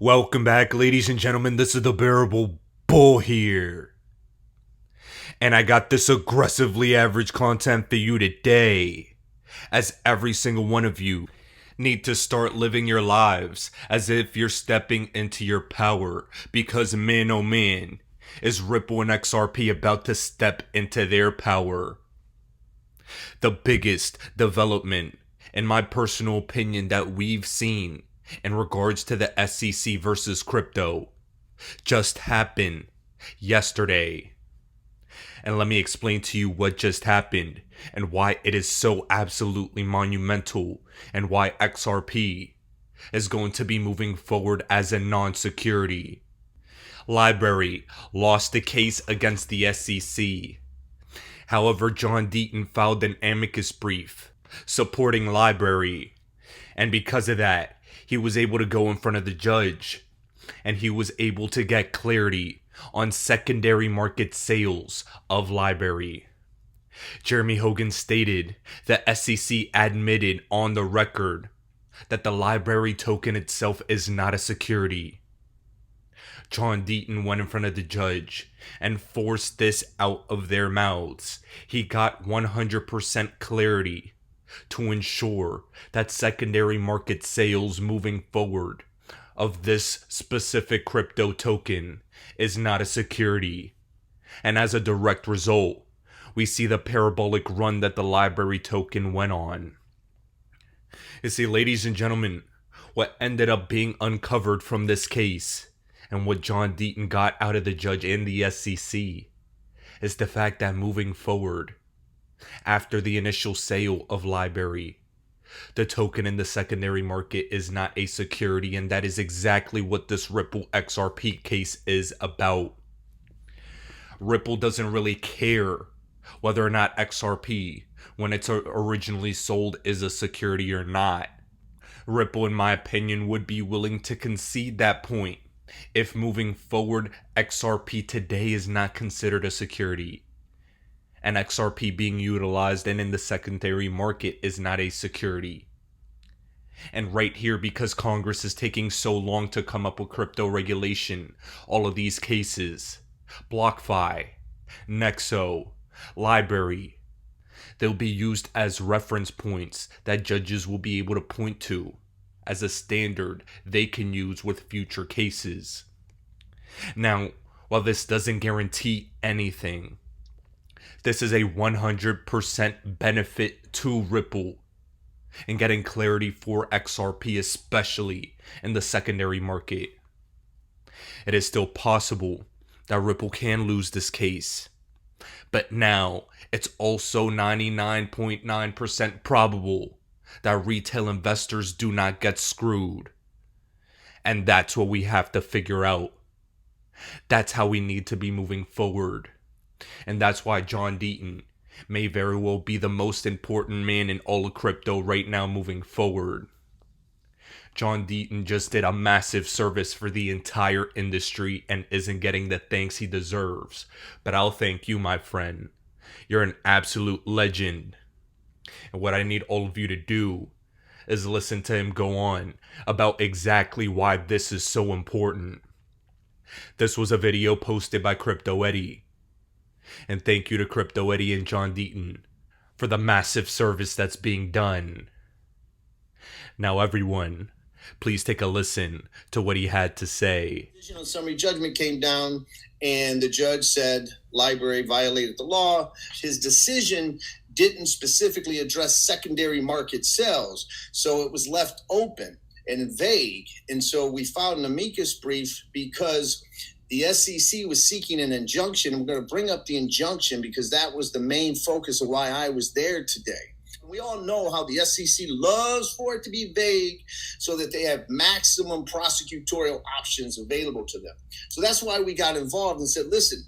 Welcome back, ladies and gentlemen. This is the Bearable Bull here. And I got this aggressively average content for you today. As every single one of you need to start living your lives as if you're stepping into your power. Because man, oh man, is Ripple and XRP about to step into their power. The biggest development, in my personal opinion, that we've seen in regards to the SEC versus crypto just happened yesterday. And let me explain to you what just happened and why it is so absolutely monumental and why XRP is going to be moving forward as a non-security. LBRY lost the case against the SEC. However, John Deaton filed an amicus brief supporting LBRY. And because of that, he was able to go in front of the judge, and he was able to get clarity on secondary market sales of LBRY. Jeremy Hogan stated that SEC admitted on the record that the LBRY token itself is not a security. John Deaton went in front of the judge and forced this out of their mouths. He got 100% clarity to ensure that secondary market sales moving forward of this specific crypto token is not a security. And as a direct result, we see the parabolic run that the LBRY token went on. You see, ladies and gentlemen, what ended up being uncovered from this case and what John Deaton got out of the judge and the SEC is the fact that moving forward, after the initial sale of LBRY, the token in the secondary market is not a security, and that is exactly what this Ripple XRP case is about. Ripple doesn't really care whether or not XRP, when it's originally sold, is a security or not. Ripple, in my opinion, would be willing to concede that point if moving forward XRP today is not considered a security, and XRP being utilized and in the secondary market is not a security. And right here, because Congress is taking so long to come up with crypto regulation, all of these cases, BlockFi, Nexo, LBRY, they'll be used as reference points that judges will be able to point to as a standard they can use with future cases. Now, while this doesn't guarantee anything, this is a 100% benefit to Ripple in getting clarity for XRP, especially in the secondary market. It is still possible that Ripple can lose this case, but now it's also 99.9% probable that retail investors do not get screwed. And that's what we have to figure out. That's how we need to be moving forward. And that's why John Deaton may very well be the most important man in all of crypto right now moving forward. John Deaton just did a massive service for the entire industry and isn't getting the thanks he deserves. But I'll thank you, my friend. You're an absolute legend. And what I need all of you to do is listen to him go on about exactly why this is so important. This was a video posted by Crypto Eddie. And thank you to Crypto Eddie and John Deaton for the massive service that's being done. Now everyone, please take a listen to what he had to say. On summary judgment came down and the judge said LBRY violated the law. His decision didn't specifically address secondary market sales, so it was left open and vague. And so we filed an amicus brief because the SEC was seeking an injunction. I'm going to bring up the injunction because that was the main focus of why I was there today. We all know how the SEC loves for it to be vague so that they have maximum prosecutorial options available to them. So that's why we got involved and said, listen,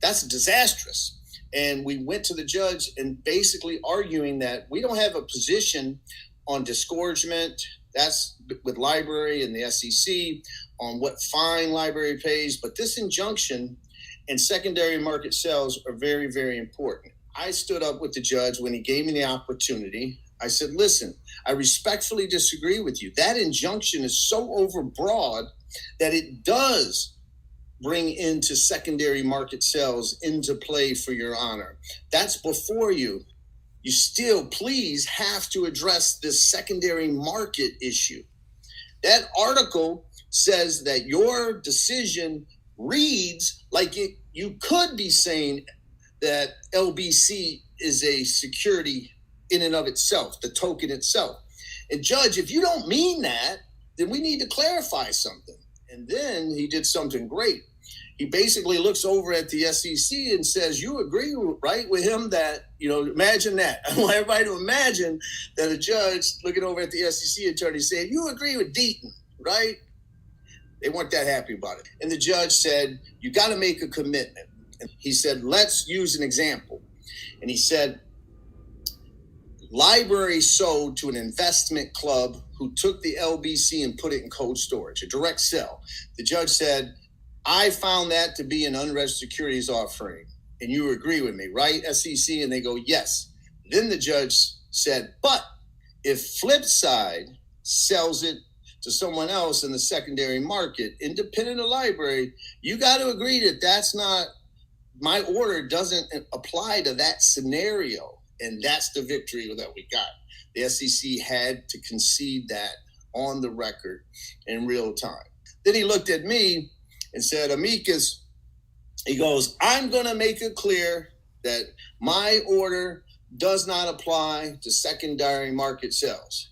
that's disastrous. And we went to the judge and basically arguing that we don't have a position on disgorgement. That's with LBRY and the SEC on what fine LBRY pays. But this injunction and secondary market sales are very, very important. I stood up with the judge when he gave me the opportunity. I said, listen, I respectfully disagree with you. That injunction is so overbroad that it does bring into secondary market sales into play, for your honor. That's before you. You still, please, have to address this secondary market issue. That article says that your decision reads like you could be saying that LBC is a security in and of itself, the token itself. And Judge, if you don't mean that, then we need to clarify something. And then he did something great. He basically looks over at the SEC and says, you agree, right, with him that, imagine that. I want everybody to imagine that a judge looking over at the SEC attorney saying, you agree with Deaton, right? They weren't that happy about it. And the judge said, you got to make a commitment. And he said, let's use an example. And he said, LBRY sold to an investment club who took the LBC and put it in cold storage, a direct sell. The judge said, I found that to be an unregistered securities offering. And you agree with me, right, SEC? And they go, yes. Then the judge said, but if Flipside sells it to someone else in the secondary market, independent of LBRY, you got to agree that that's not, my order doesn't apply to that scenario. And that's the victory that we got. The SEC had to concede that on the record in real time. Then he looked at me and said, amicus, he goes, I'm going to make it clear that my order does not apply to secondary market sales.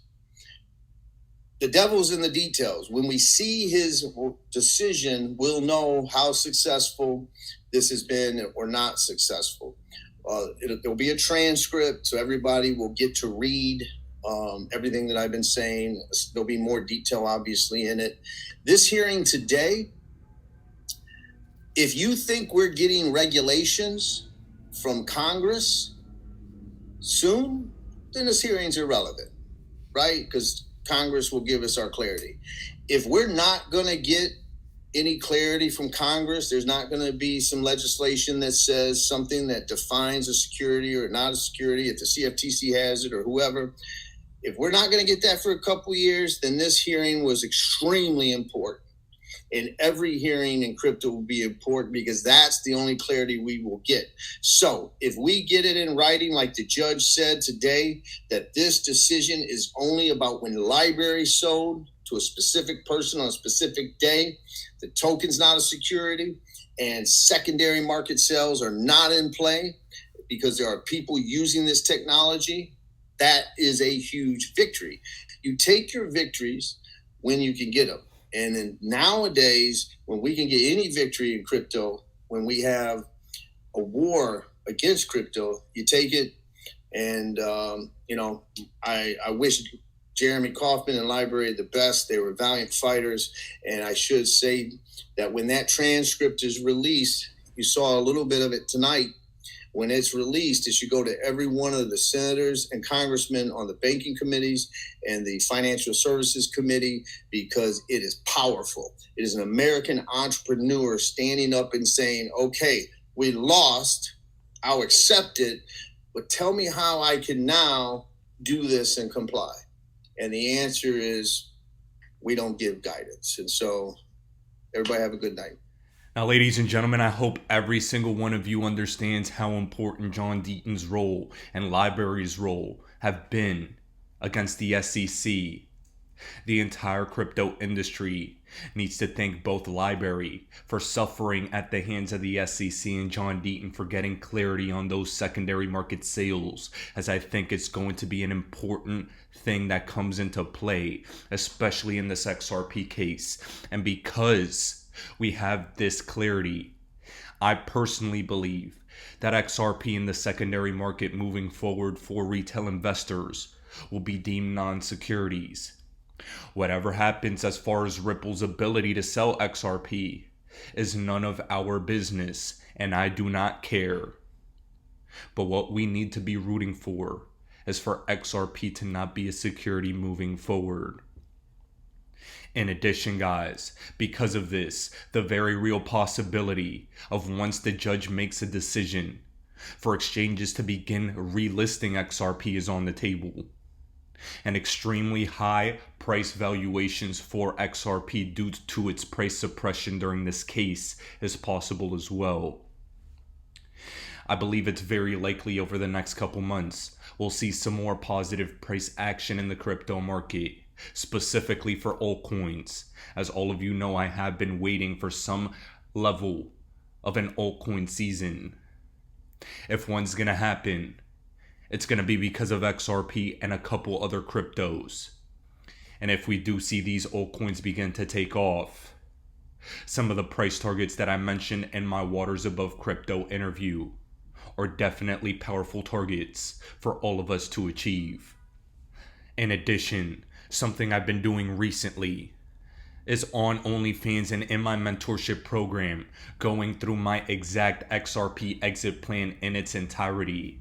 The devil's in the details. When we see his decision, we'll know how successful this has been or not successful. There'll be a transcript, so everybody will get to read everything that I've been saying. There'll be more detail, obviously, in it. This hearing today, if you think we're getting regulations from Congress soon, then this hearing's irrelevant, right? Because Congress will give us our clarity. If we're not going to get any clarity from Congress, there's not going to be some legislation that says something that defines a security or not a security, if the CFTC has it or whoever. If we're not going to get that for a couple of years, then this hearing was extremely important. And every hearing in crypto will be important because that's the only clarity we will get. So if we get it in writing, like the judge said today, that this decision is only about when LBRY sold to a specific person on a specific day, the token's not a security, and secondary market sales are not in play because there are people using this technology, that is a huge victory. You take your victories when you can get them. And then nowadays, when we can get any victory in crypto, when we have a war against crypto, you take it. And, I wish Jeremy Kauffman and LBRY the best. They were valiant fighters. And I should say that when that transcript is released, you saw a little bit of it tonight. When it's released, it should go to every one of the senators and congressmen on the banking committees and the financial services committee, because it is powerful. It is an American entrepreneur standing up and saying, okay, we lost, I'll accept it, but tell me how I can now do this and comply. And the answer is we don't give guidance. And so everybody have a good night. Now, ladies and gentlemen, I hope every single one of you understands how important John Deaton's role and LBRY's role have been against the SEC. The entire crypto industry needs to thank both LBRY for suffering at the hands of the SEC and John Deaton for getting clarity on those secondary market sales, as I think it's going to be an important thing that comes into play, especially in this XRP case. And because we have this clarity, I personally believe that XRP in the secondary market moving forward for retail investors will be deemed non-securities. Whatever happens as far as Ripple's ability to sell XRP is none of our business, and I do not care. But what we need to be rooting for is for XRP to not be a security moving forward. In addition, guys, because of this, the very real possibility of once the judge makes a decision for exchanges to begin relisting XRP is on the table. and extremely high price valuations for XRP due to its price suppression during this case is possible as well. I believe it's very likely over the next couple months we'll see some more positive price action in the crypto market, specifically for altcoins. As all of you know, I have been waiting for some level of an altcoin season. If one's gonna happen, it's gonna be because of XRP and a couple other cryptos. And if we do see these altcoins begin to take off, some of the price targets that I mentioned in my Waters Above Crypto interview are definitely powerful targets for all of us to achieve. In addition, something I've been doing recently is on OnlyFans and in my mentorship program, going through my exact XRP exit plan in its entirety.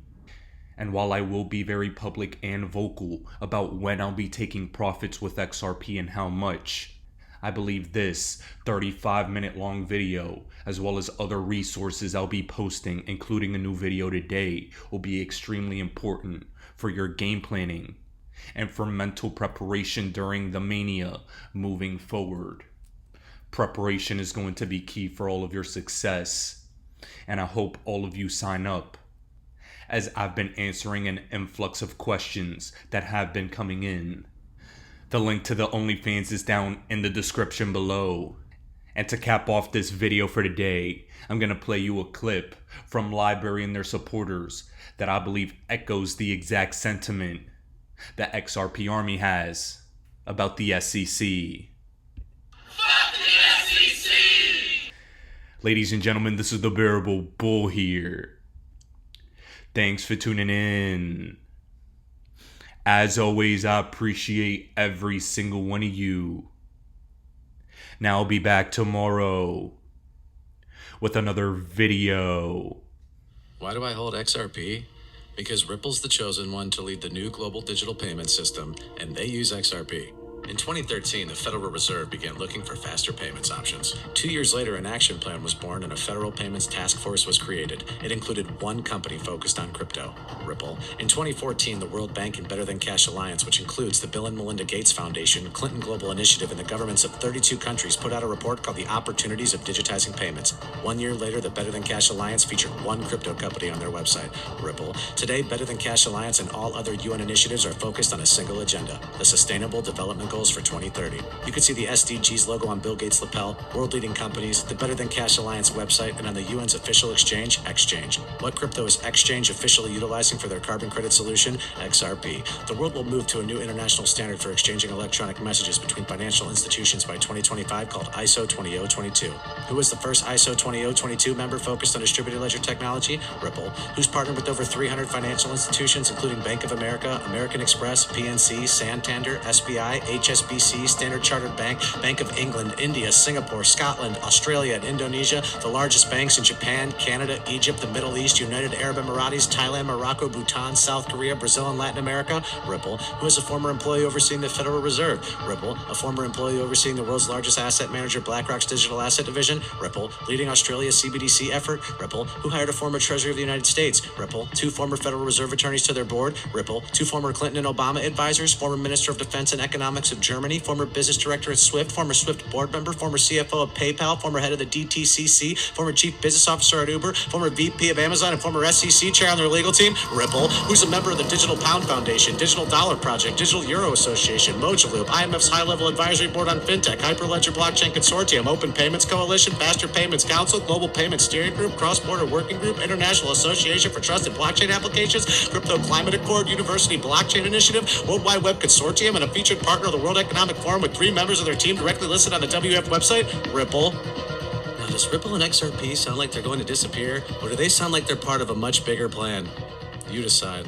And while I will be very public and vocal about when I'll be taking profits with XRP and how much, I believe this 35-minute long video, as well as other resources I'll be posting, including a new video today, will be extremely important for your game planning and for mental preparation during the mania moving forward. Preparation is going to be key for all of your success, and I hope all of you sign up, as I've been answering an influx of questions that have been coming in. The link to the OnlyFans is down in the description below. And to cap off this video for today, I'm going to play you a clip from LBRY and their supporters that I believe echoes the exact sentiment the XRP Army has about the SEC. Fuck the SEC! Ladies and gentlemen, this is the Bearable Bull here. Thanks for tuning in. As always, I appreciate every single one of you. Now I'll be back tomorrow with another video. Why do I hold XRP? Because Ripple's the chosen one to lead the new global digital payment system, and they use XRP. In 2013, the Federal Reserve began looking for faster payments options. 2 years later, an action plan was born and a federal payments task force was created. It included one company focused on crypto, Ripple. In 2014, the World Bank and Better Than Cash Alliance, which includes the Bill and Melinda Gates Foundation, Clinton Global Initiative, and the governments of 32 countries, put out a report called The Opportunities of Digitizing Payments. 1 year later, the Better Than Cash Alliance featured one crypto company on their website, Ripple. Today, Better Than Cash Alliance and all other UN initiatives are focused on a single agenda, the Sustainable Development Goals for 2030. You can see the SDGs logo on Bill Gates' lapel, world-leading companies, the Better Than Cash Alliance website, and on the UN's official exchange, Exchange. What crypto is Exchange officially utilizing for their carbon credit solution? XRP. The world will move to a new international standard for exchanging electronic messages between financial institutions by 2025 called ISO 20022. Who was the first ISO 20022 member focused on distributed ledger technology? Ripple. Who's partnered with over 300 financial institutions, including Bank of America, American Express, PNC, Santander, SBI, HSBC, Standard Chartered Bank, Bank of England, India, Singapore, Scotland, Australia, and Indonesia, the largest banks in Japan, Canada, Egypt, the Middle East, United Arab Emirates, Thailand, Morocco, Bhutan, South Korea, Brazil, and Latin America? Ripple. Who is a former employee overseeing the Federal Reserve? Ripple. A former employee overseeing the world's largest asset manager, BlackRock's digital asset division? Ripple. Leading Australia's CBDC effort? Ripple. Who hired a former Treasury of the United States? Ripple. 2 former Federal Reserve attorneys to their board? Ripple. 2 former Clinton and Obama advisors, former Minister of Defense and Economics of Germany, former business director at Swift, former Swift board member, former CFO of PayPal, former head of the DTCC, former chief business officer at Uber, former VP of Amazon, and former SEC chair on their legal team? Ripple. Who's a member of the Digital Pound Foundation, Digital Dollar Project, Digital Euro Association, Mojaloop, IMF's high-level advisory board on fintech, Hyperledger Blockchain Consortium, Open Payments Coalition, Faster Payments Council, Global Payments Steering Group, Cross-Border Working Group, International Association for Trusted Blockchain Applications, Crypto Climate Accord, University Blockchain Initiative, World Wide Web Consortium, and a featured partner of the World Economic Forum with 3 members of their team directly listed on the WF website? Ripple. Now, does Ripple and XRP sound like they're going to disappear, or do they sound like they're part of a much bigger plan? You decide.